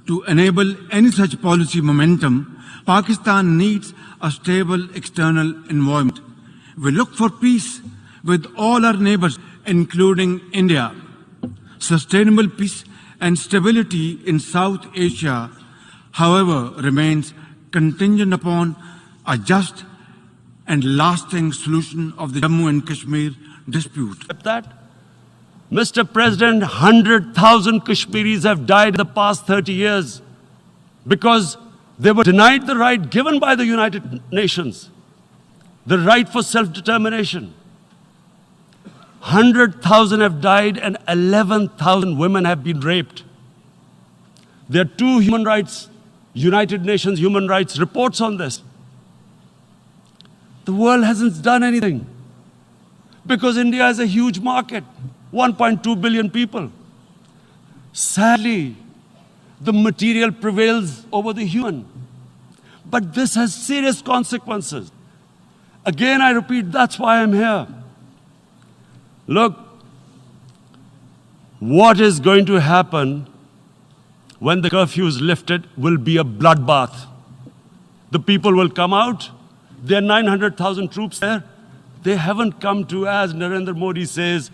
To enable any such policy momentum, Pakistan needs a stable external environment. We look for peace with all our neighbors, including India. Sustainable peace and stability in South Asia, however, remains contingent upon a just and lasting solution of the Jammu and Kashmir dispute. That, Mr. President, 100,000 Kashmiris have died in the past 30 years because they were denied the right given by the United Nations, the right for self-determination. 100,000 have died and 11,000 women have been raped. There are two United Nations human rights reports on this. The world hasn't done anything because India is a huge market, 1.2 billion people. Sadly, the material prevails over the human. But this has serious consequences. Again, I repeat, that's why I'm here. Look, what is going to happen when the curfew is lifted will be a bloodbath. The people will come out. There are 900,000 troops there. They haven't come to, as Narendra Modi says,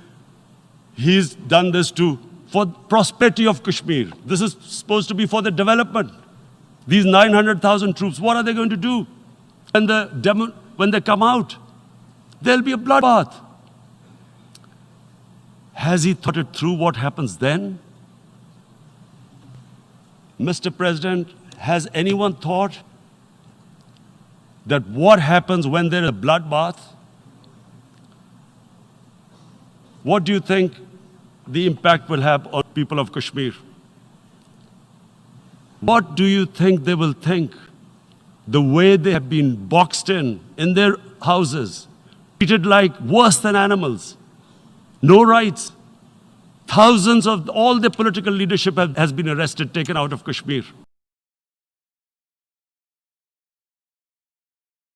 he's done this for prosperity of Kashmir. This is supposed to be for the development. These 900,000 troops, what are they going to do? When they come out, there'll be a bloodbath. Has he thought it through what happens then? Mr. President, has anyone thought that what happens when there is a bloodbath? What do you think the impact will have on people of Kashmir? What do you think they will think? The way they have been boxed in their houses, treated like worse than animals. No rights. Thousands of all the political leadership has been arrested, taken out of Kashmir.